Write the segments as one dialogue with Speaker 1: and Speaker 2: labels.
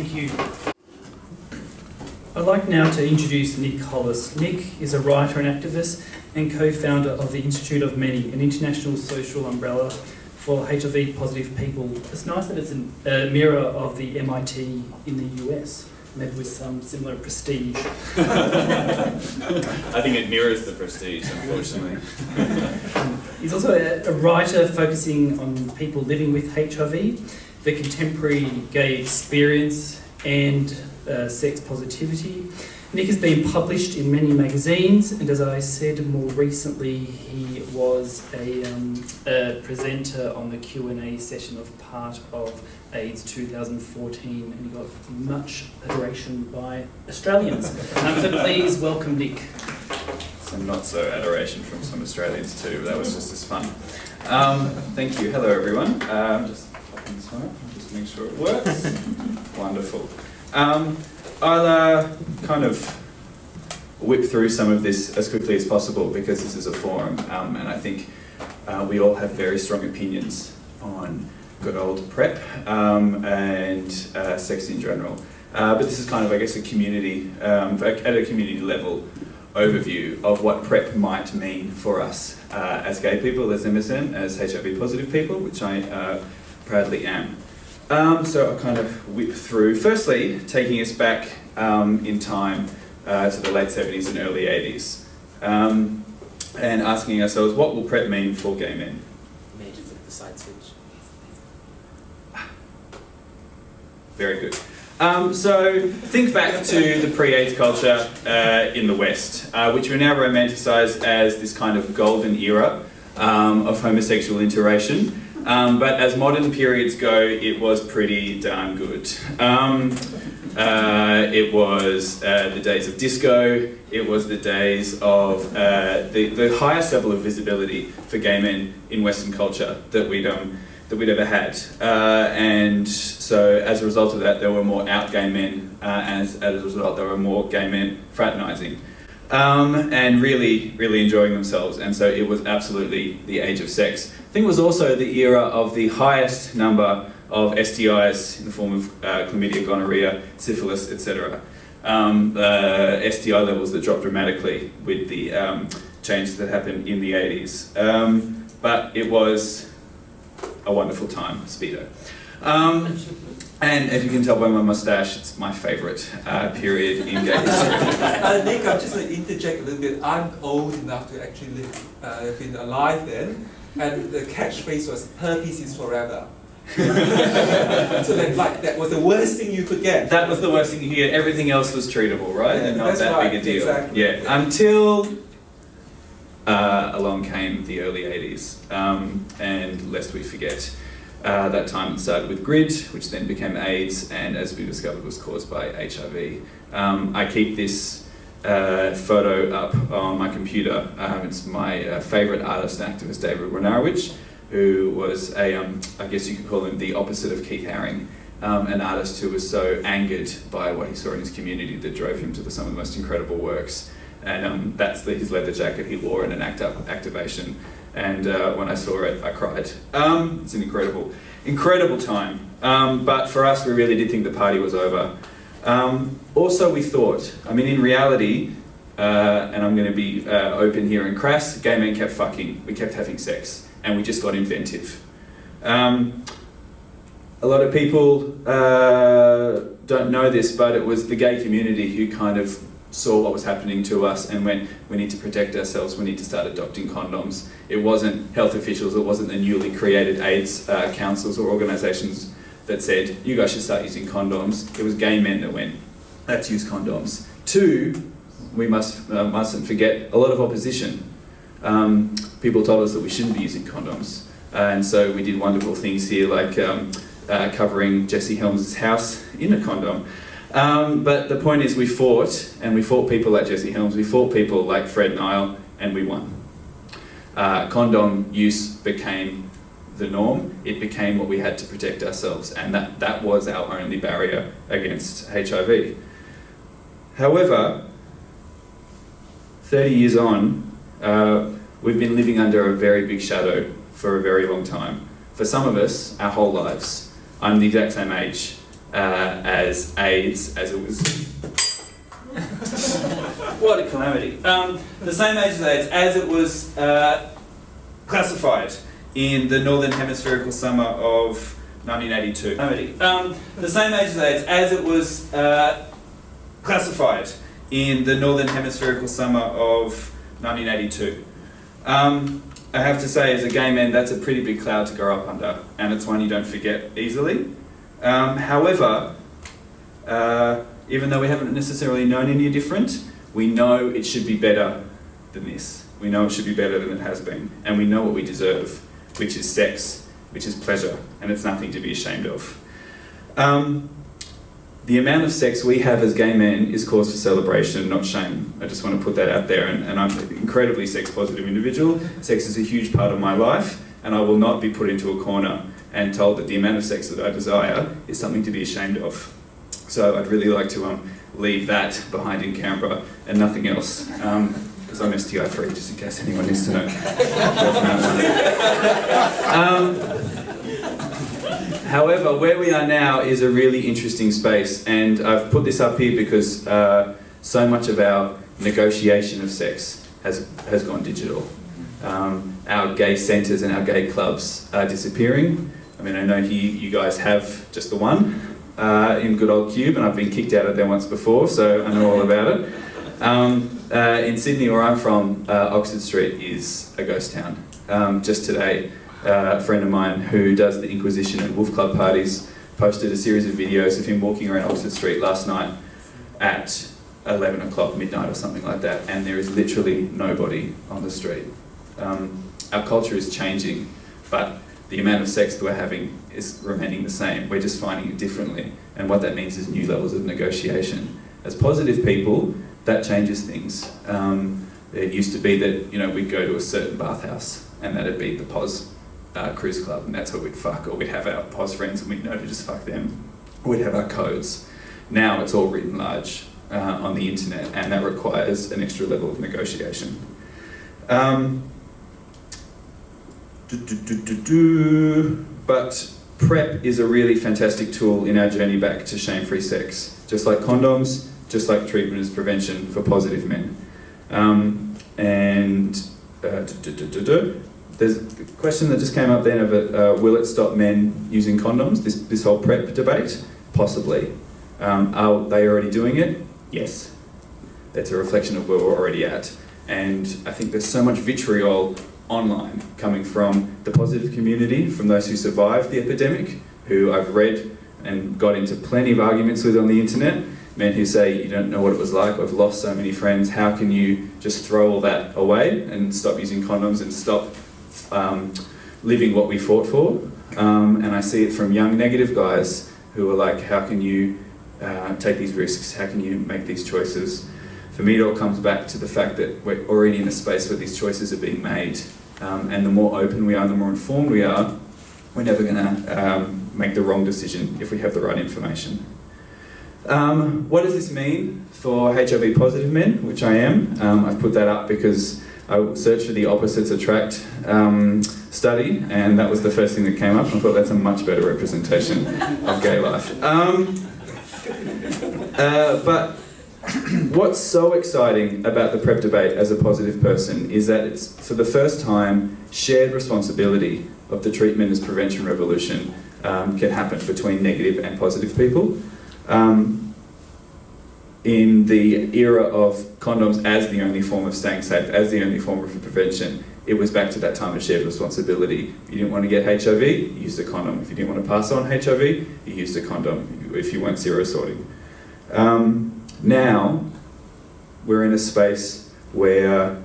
Speaker 1: Thank you. I'd like now to introduce Nic Holas. Nic is a writer and activist and co-founder of the Institute of Many, an international social umbrella for HIV positive people. It's nice that it's a mirror of the MIT in the US, maybe with some similar prestige.
Speaker 2: I think it mirrors the prestige, unfortunately.
Speaker 1: He's also a writer focusing on people living with HIV, the contemporary gay experience and sex positivity. Nic has been published in many magazines, and as I said more recently, he was a presenter on the Q&A session of part of AIDS 2014, and he got much adoration by Australians. So please welcome Nic.
Speaker 2: Some not so adoration from some Australians too, that was just as fun. Thank you. Hello everyone. Just popping this one up, just make sure it works. Wonderful. I'll kind of whip through some of this as quickly as possible because this is a forum, and I think we all have very strong opinions on good old PrEP and sex in general. But this is kind of, I guess, a community, at a community level overview of what PrEP might mean for us as gay people, as MSN, as HIV positive people, which I proudly am. So I'll kind of whip through. Firstly, taking us back in time to the late 70s and early 80s, and asking ourselves, what will PrEP mean for gay men?
Speaker 3: Majors of the side switch.
Speaker 2: Very good. So think back to the pre-AIDS culture in the West, which we now romanticize as this kind of golden era of homosexual interracial. But as modern periods go, it was pretty darn good. It was the days of disco, it was the days of the highest level of visibility for gay men in Western culture that we'd ever had. And so as a result of that, there were more out gay men, and as a result, there were more gay men fraternising. And really, really enjoying themselves, and so it was absolutely the age of sex. I think it was also the era of the highest number of STIs in the form of chlamydia, gonorrhea, syphilis, etc. STI levels that dropped dramatically with the changes that happened in the 80s. But it was a wonderful time, Speedo. And as you can tell by my moustache, it's my favourite period in gay history.
Speaker 4: Nic, I'll just interject a little bit. I'm old enough to actually have been alive then, and the catchphrase was, herpes is forever. So then, like, that was the worst thing you could get.
Speaker 2: That was the worst thing you could get. Everything else was treatable, right?
Speaker 4: Yeah,
Speaker 2: and not that
Speaker 4: right,
Speaker 2: big a deal.
Speaker 4: exactly.
Speaker 2: Yeah, until along came the early 80s. And lest we forget, that time it started with GRID, which then became AIDS, and as we discovered was caused by HIV. I keep this photo up on my computer. It's my favourite artist and activist, David Renarowicz, who was I guess you could call him the opposite of Keith Haring, an artist who was so angered by what he saw in his community that drove him to some of the most incredible works. And that's his leather jacket he wore in an ACT UP activation. And when I saw it, I cried. It's an incredible time. But for us, we really did think the party was over. Also, we thought, I mean, in reality, and I'm going to be open here and crass, gay men kept fucking, we kept having sex, and we just got inventive. A lot of people don't know this, but it was the gay community who kind of saw what was happening to us and went, we need to protect ourselves, we need to start adopting condoms. It wasn't health officials, it wasn't the newly created AIDS councils or organisations that said, you guys should start using condoms. It was gay men that went, let's use condoms. Two, we mustn't forget a lot of opposition. People told us that we shouldn't be using condoms. And so we did wonderful things here, like covering Jesse Helms' house in a condom. But the point is we fought, and we fought people like Jesse Helms, we fought people like Fred Nile, and we won. Condom use became the norm. It became what we had to protect ourselves, and that was our only barrier against HIV. However, 30 years on, we've been living under a very big shadow for a very long time. For some of us, our whole lives. I'm the exact same age as AIDS as it was. What a calamity. The same age as it was classified in the Northern Hemispherical summer of 1982. The same age as it was classified in the Northern Hemispherical summer of 1982. I have to say, as a gay man, that's a pretty big cloud to grow up under, and it's one you don't forget easily. However, even though we haven't necessarily known any different, we know it should be better than this. We know it should be better than it has been, and we know what we deserve, which is sex, which is pleasure, and it's nothing to be ashamed of. The amount of sex we have as gay men is cause for celebration, not shame. I just want to put that out there, and I'm an incredibly sex-positive individual. Sex is a huge part of my life, and I will not be put into a corner and told that the amount of sex that I desire is something to be ashamed of. So I'd really like to leave that behind in Canberra and nothing else, because I'm STI-free, just in case anyone needs to know. However, where we are now is a really interesting space, and I've put this up here because so much of our negotiation of sex has gone digital. Our gay centres and our gay clubs are disappearing. I mean, I know you guys have just the one in good old Cube, and I've been kicked out of there once before, so I know all about it. In Sydney, where I'm from, Oxford Street is a ghost town. Just today, a friend of mine who does the Inquisition and Wolf Club parties posted a series of videos of him walking around Oxford Street last night at 11 o'clock, midnight or something like that, and there is literally nobody on the street. Our culture is changing, but the amount of sex that we're having is remaining the same. We're just finding it differently, and what that means is new levels of negotiation. As positive people, that changes things. It used to be that we'd go to a certain bathhouse, and that'd be the pos cruise club, and that's where we'd fuck, or we'd have our pos friends and we'd know to just fuck them, or we'd have our codes. Now it's all written large on the internet, and that requires an extra level of negotiation. But PrEP is a really fantastic tool in our journey back to shame-free sex. Just like condoms, just like treatment as prevention for positive men. There's a question that just came up then of will it stop men using condoms, this whole PrEP debate? Possibly. Are they already doing it? Yes. That's a reflection of where we're already at. And I think there's so much vitriol online coming from the positive community, from those who survived the epidemic, who I've read and got into plenty of arguments with on the internet, men who say, you don't know what it was like, I've lost so many friends, how can you just throw all that away and stop using condoms and stop living what we fought for? And I see it from young negative guys who are like, how can you take these risks, how can you make these choices? For me, it all comes back to the fact that we're already in a space where these choices are being made. And the more open we are, the more informed we are, we're never going to make the wrong decision if we have the right information. What does this mean for HIV positive men, which I am? I've put that up because I searched for the opposites attract study, and that was the first thing that came up, and I thought that's a much better representation of gay life. But what's so exciting about the PrEP debate as a positive person is that it's, for the first time, shared responsibility of the treatment as prevention revolution can happen between negative and positive people. In the era of condoms as the only form of staying safe, as the only form of prevention, it was back to that time of shared responsibility. If you didn't want to get HIV, you used a condom. If you didn't want to pass on HIV, you used a condom, if you weren't zero-sorting. Now, we're in a space where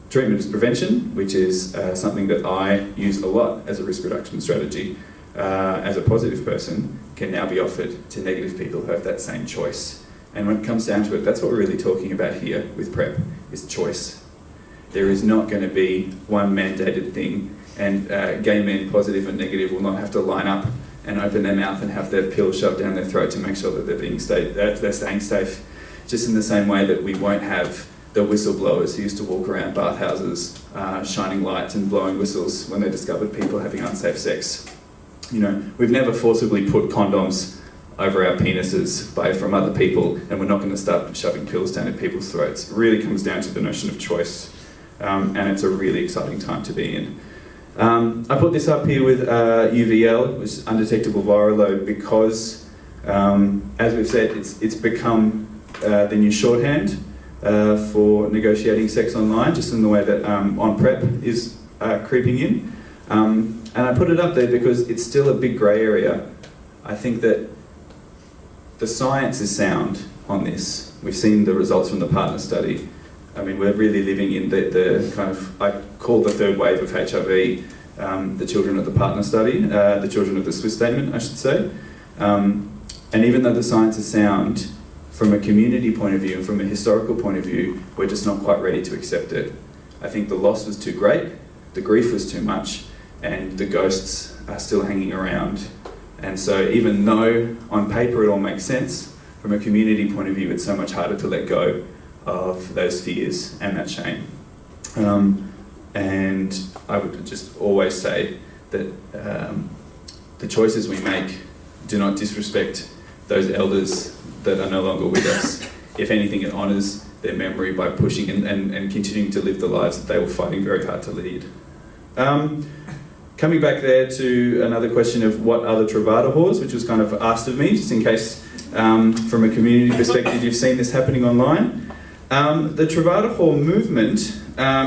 Speaker 2: treatment is prevention, which is something that I use a lot as a risk reduction strategy, as a positive person, can now be offered to negative people who have that same choice. And when it comes down to it, that's what we're really talking about here with PrEP, is choice. There is not going to be one mandated thing, and gay men, positive and negative, will not have to line up and open their mouth and have their pill shoved down their throat to make sure that they're staying safe. Just in the same way that we won't have the whistleblowers who used to walk around bathhouses shining lights and blowing whistles when they discovered people having unsafe sex. You know, we've never forcibly put condoms over our penises from other people, and we're not going to start shoving pills down people's throats. It really comes down to the notion of choice, and it's a really exciting time to be in. I put this up here with UVL, which is undetectable viral load, because, as we've said, it's become the new shorthand for negotiating sex online, just in the way that on PrEP is creeping in. And I put it up there because it's still a big grey area. I think that the science is sound on this. We've seen the results from the partner study. I mean, we're really living in the kind of, I call the third wave of HIV, the children of the partner study, the children of the Swiss statement, I should say. And even though the science is sound, from a community point of view and from a historical point of view, we're just not quite ready to accept it. I think the loss was too great, the grief was too much, and the ghosts are still hanging around. And so even though on paper it all makes sense, from a community point of view, it's so much harder to let go of those fears and that shame. And I would just always say that the choices we make do not disrespect those elders that are no longer with us. If anything, it honours their memory by pushing and continuing to live the lives that they were fighting very hard to lead. Coming back there to another question of what are the Truvada whores, which was kind of asked of me, just in case from a community perspective you've seen this happening online. The Truvada whore movement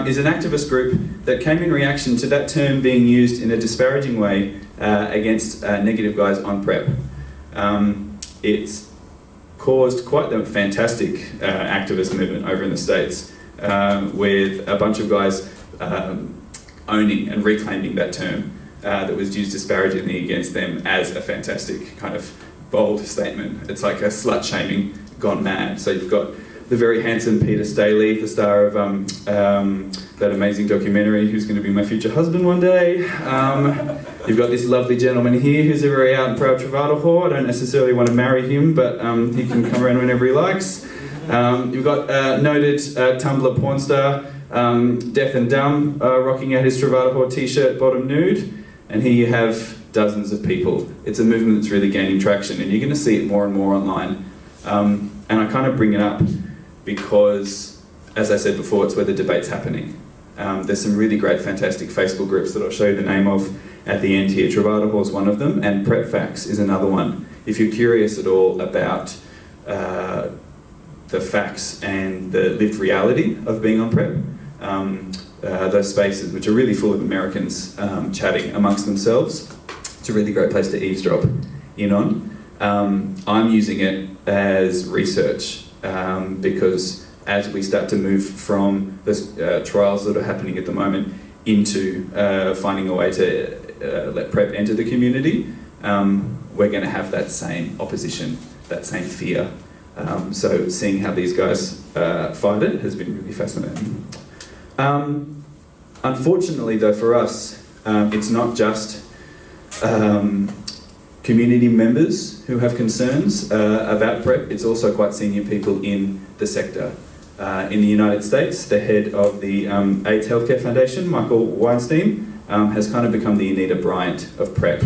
Speaker 2: is an activist group that came in reaction to that term being used in a disparaging way against negative guys on PrEP. It's caused quite a fantastic activist movement over in the States with a bunch of guys owning and reclaiming that term that was used disparagingly against them as a fantastic kind of bold statement. It's like a slut-shaming gone mad. So you've got the very handsome Peter Staley, the star of that amazing documentary, Who's Going to Be My Future Husband One Day. You've got this lovely gentleman here who's a very out and proud Truvada whore. I don't necessarily want to marry him, but he can come around whenever he likes. You've got noted Tumblr porn star, Deaf and Dumb, rocking out his Truvada whore t-shirt, bottom nude. And here you have dozens of people. It's a movement that's really gaining traction, and you're going to see it more and more online. And I kind of bring it up because, as I said before, it's where the debate's happening. There's some really great, fantastic Facebook groups that I'll show you the name of at the end here. Truvada Whore is one of them, and PrEP Facts is another one. If you're curious at all about the facts and the lived reality of being on PrEP, those spaces, which are really full of Americans chatting amongst themselves, it's a really great place to eavesdrop in on. I'm using it as research because as we start to move from the trials that are happening at the moment into finding a way to let PrEP enter the community, we're going to have that same opposition, that same fear. So seeing how these guys fight it has been really fascinating. Unfortunately though for us, it's not just community members who have concerns about PrEP, it's also quite senior people in the sector. In the United States, the head of the AIDS Healthcare Foundation, Michael Weinstein, has kind of become the Anita Bryant of PrEP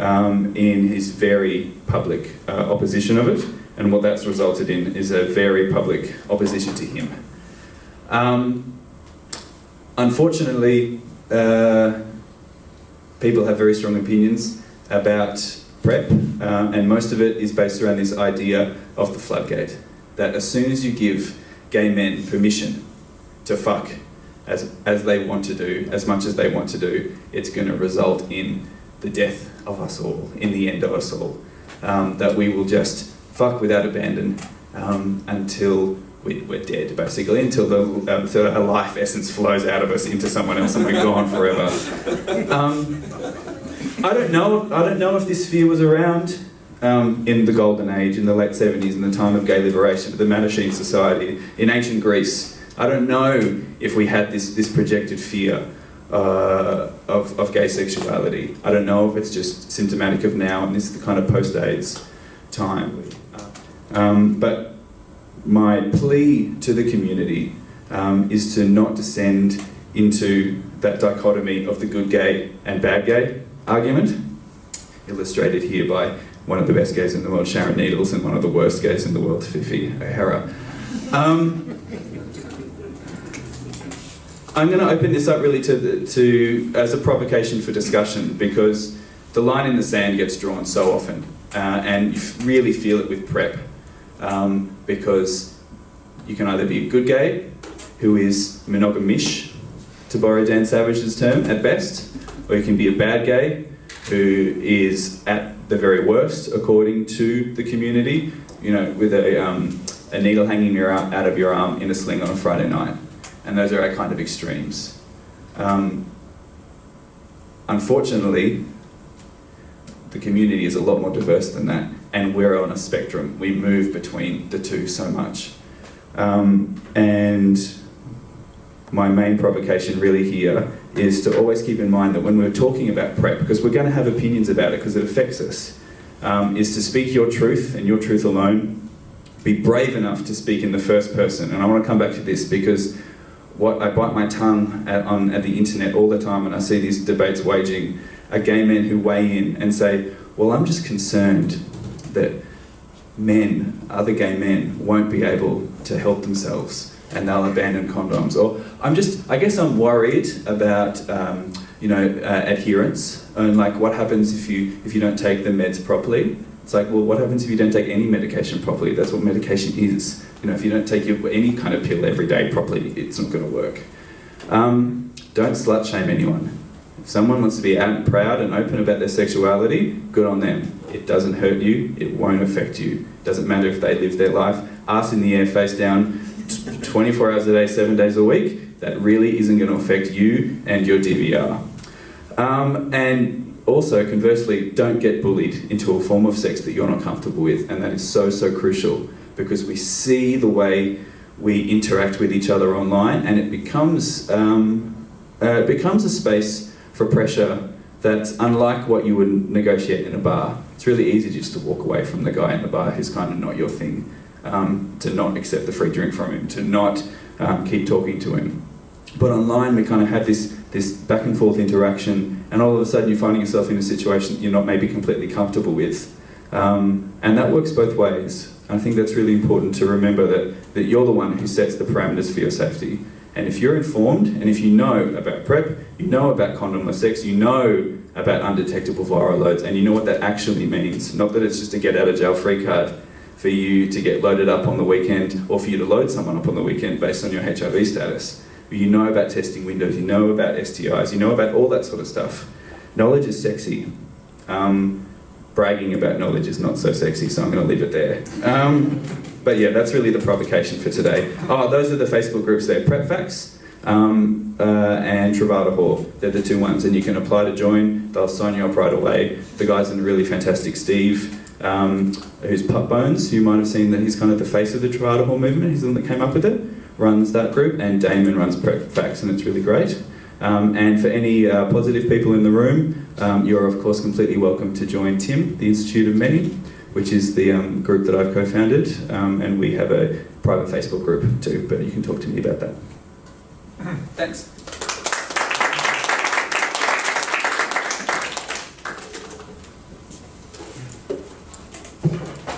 Speaker 2: in his very public opposition of it, and what that's resulted in is a very public opposition to him. Unfortunately, people have very strong opinions about PrEP, and most of it is based around this idea of the floodgate, that as soon as you give gay men permission to fuck as they want to do, as much as they want to do, it's going to result in the death of us all, in the end of us all. That we will just fuck without abandon until we're dead, basically, until our life essence flows out of us into someone else and we're gone forever. I don't know if this fear was around in the Golden Age, in the late 70s, in the time of gay liberation, the Mattachine Society, in ancient Greece. I don't know if we had this projected fear of gay sexuality. I don't know if it's just symptomatic of now and this is the kind of post-AIDS time. But my plea to the community is to not descend into that dichotomy of the good gay and bad gay argument. illustrated here by one of the best gays in the world, Sharon Needles, and one of the worst gays in the world, Fifi O'Hara. I'm going to open this up really as a provocation for discussion, because the line in the sand gets drawn so often, and you really feel it with PrEP, because you can either be a good gay, who is monogamish, to borrow Dan Savage's term, at best, or you can be a bad gay, who is at the very worst, according to the community, you know, with a needle hanging out of your arm in a sling on a Friday night. And those are our kind of extremes. Unfortunately, the community is a lot more diverse than that, and we're on a spectrum. We move between the two so much. And my main provocation really here is to always keep in mind that when we're talking about PrEP, because we're going to have opinions about it because it affects us, is to speak your truth and your truth alone. Be brave enough to speak in the first person. And I want to come back to this because I bite my tongue at the internet all the time, and I see these debates waging, are gay men who weigh in and say, well, I'm just concerned that men, other gay men, won't be able to help themselves and they'll abandon condoms. Or I guess I'm worried about, adherence, and like what happens if you don't take the meds properly. It's like, well, what happens if you don't take any medication properly? That's what medication is. You know, if you don't take any kind of pill every day properly, it's not going to work. Don't slut shame anyone. If someone wants to be out and proud and open about their sexuality, good on them. It doesn't hurt you, it won't affect you. Doesn't matter if they live their life, arse in the air, face down, 24 hours a day, 7 days a week. That really isn't going to affect you and your DVR. And also, conversely, don't get bullied into a form of sex that you're not comfortable with, and that is so, so crucial, because we see the way we interact with each other online, and it becomes a space for pressure that's unlike what you would negotiate in a bar. It's really easy just to walk away from the guy in the bar who's kind of not your thing, to not accept the free drink from him, to not keep talking to him. But online we kind of have this back and forth interaction, and all of a sudden you're finding yourself in a situation you're not maybe completely comfortable with. And that works both ways. I think that's really important to remember, that you're the one who sets the parameters for your safety. And if you're informed, and if you know about PrEP, you know about condomless sex, you know about undetectable viral loads, and you know what that actually means. Not that it's just a get out of jail free card for you to get loaded up on the weekend, or for you to load someone up on the weekend based on your HIV status. But you know about testing windows, you know about STIs, you know about all that sort of stuff. Knowledge is sexy. Bragging about knowledge is not so sexy, so I'm going to leave it there. But yeah, that's really the provocation for today. Oh, those are the Facebook groups there, PrEP Facts and Travada Hall. They're the two ones, and you can apply to join. They'll sign you up right away. The guy's in really fantastic, Steve, who's Pup Bones. You might have seen that he's kind of the face of the Travada Hall movement. He's the one that came up with it, runs that group, and Damon runs PrEP Facts, and it's really great. And for any positive people in the room, you're of course completely welcome to join TIM, the Institute of Many, which is the group that I've co-founded, and we have a private Facebook group too, but you can talk to me about that. Thanks.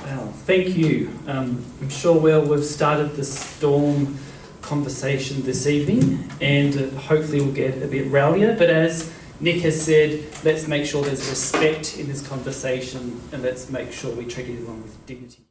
Speaker 1: Well, thank you. I'm sure we've started the storm conversation this evening, and hopefully we'll get a bit rowdier, but as Nic has said, let's make sure there's respect in this conversation, and let's make sure we treat everyone with dignity.